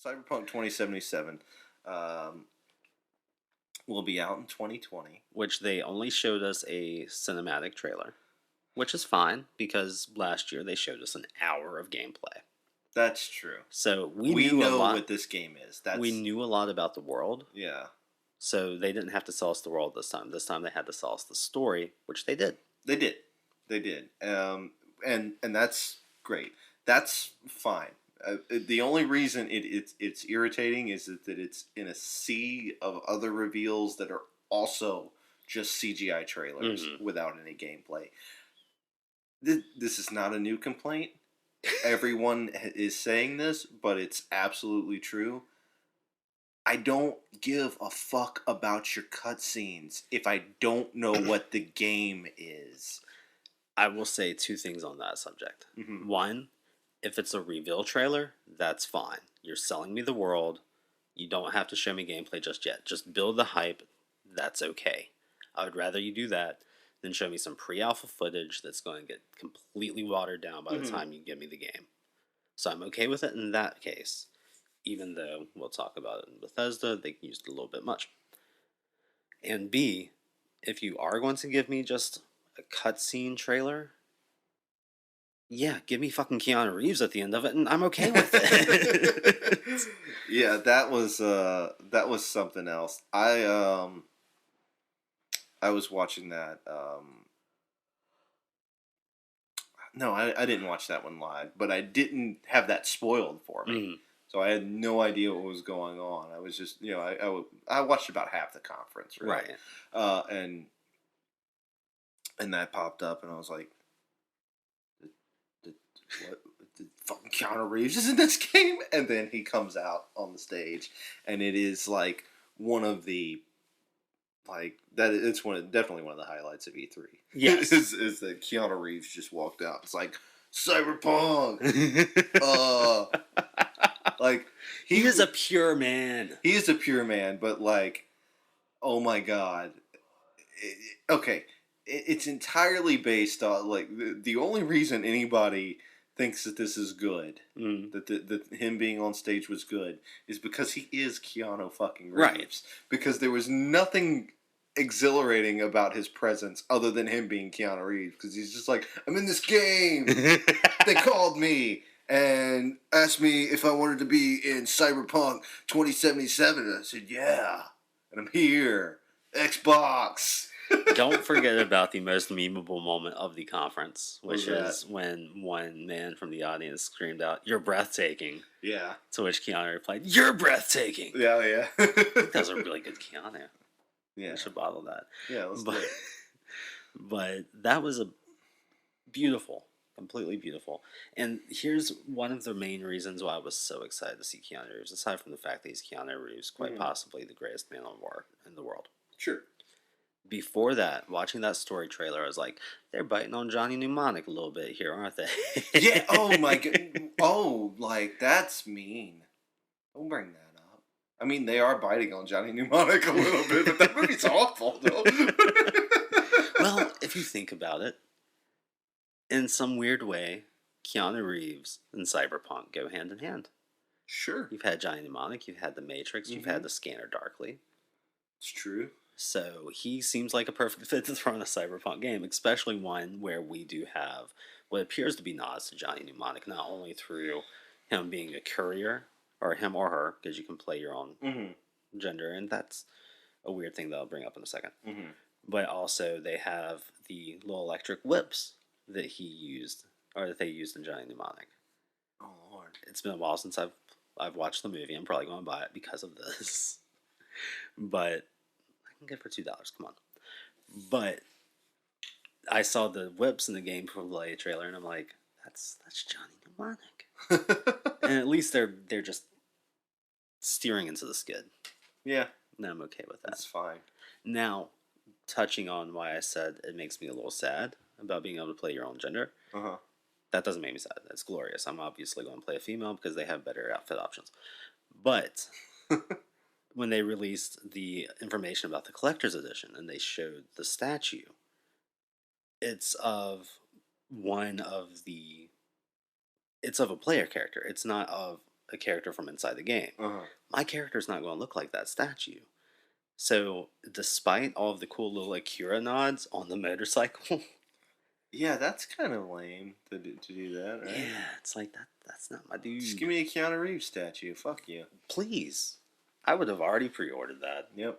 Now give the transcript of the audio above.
Cyberpunk 2077 will be out in 2020. Which they only showed us a cinematic trailer. Which is fine, because last year they showed us an hour of gameplay. That's true. So we know a lot, what this game is. We knew a lot about the world. Yeah. So they didn't have to sell us the world this time. This time they had to sell us the story, which they did. They did. And that's great. That's fine. The only reason it's irritating is that it's in a sea of other reveals that are also just CGI trailers without any gameplay. This is not a new complaint. Everyone is saying this, but it's absolutely true. I don't give a fuck about your cutscenes if I don't know what the game is. I will say two things on that subject. Mm-hmm. One, if it's a reveal trailer, that's fine. You're selling me the world. You don't have to show me gameplay just yet. Just build the hype. That's okay. I would rather you do that than show me some pre-alpha footage that's going to get completely watered down by the time you give me the game. So I'm okay with it in that case. Even though we'll talk about it in Bethesda, they used it a little bit much. And B, if you are going to give me just a cutscene trailer, yeah, give me fucking Keanu Reeves at the end of it, and I'm okay with it. Yeah, that was something else. I was watching that. No, I didn't watch that one live, but I didn't have that spoiled for me. So I had no idea what was going on. I was just, I watched about half the conference, really. Right? And that popped up, and I was like, what? Fucking Keanu Reeves is in this game? And then he comes out on the stage, and it is like one of the, like, that. It's definitely one of the highlights of E3. Yes, is that Keanu Reeves just walked out. It's like Cyberpunk. Like he is a pure man. He is a pure man, but like, oh my god. It's entirely based on like the only reason anybody thinks that this is good, that him being on stage was good, is because he is Keanu fucking Reeves. Right. Because there was nothing exhilarating about his presence other than him being Keanu Reeves. Because he's just like, I'm in this game. They called me and asked me if I wanted to be in Cyberpunk 2077. I said, yeah. And I'm here. Xbox. Don't forget about the most memeable moment of the conference, which is when one man from the audience screamed out, "You're breathtaking." Yeah. To which Keanu replied, "You're breathtaking." Yeah. That was a really good Keanu. Yeah. I should bottle that. Yeah, let's do it. But that was a beautiful, completely beautiful. And here's one of the main reasons why I was so excited to see Keanu Reeves, aside from the fact that he's Keanu Reeves, quite possibly the greatest man in the world. Sure. Before that, watching that story trailer, I was like, they're biting on Johnny Mnemonic a little bit here, aren't they? Yeah, oh my god. Oh, like, that's mean. Don't bring that up. I mean, they are biting on Johnny Mnemonic a little bit, but that movie's awful, though. Well, if you think about it, in some weird way, Keanu Reeves and Cyberpunk go hand in hand. Sure. You've had Johnny Mnemonic, you've had The Matrix, you've had The Scanner Darkly. It's true. So he seems like a perfect fit to throw in a Cyberpunk game, especially one where we do have what appears to be nods to Johnny Mnemonic, not only through him being a courier, or him or her, because you can play your own gender, and that's a weird thing that I'll bring up in a second. But also they have the little electric whips that he used, or that they used in Johnny Mnemonic. Oh Lord. It's been a while since I've watched the movie. I'm probably going to buy it because of this. But I can get it for $2. Come on. But I saw the whips in the gameplay trailer, and I'm like, that's Johnny Mnemonic. And at least they're just steering into the skid. Yeah. And I'm okay with that. That's fine. Now, touching on why I said it makes me a little sad about being able to play your own gender. That doesn't make me sad. That's glorious. I'm obviously going to play a female because they have better outfit options. But when they released the information about the collector's edition and they showed the statue, it's of a player character. It's not of a character from inside the game. Uh-huh. My character's not going to look like that statue. So, despite all of the cool little Akira nods on the motorcycle, Yeah, that's kind of lame to do that, right? yeah, it's like that's not my dude. Just give me a Keanu Reeves statue. Fuck you. Please. I would have already pre-ordered that. Yep.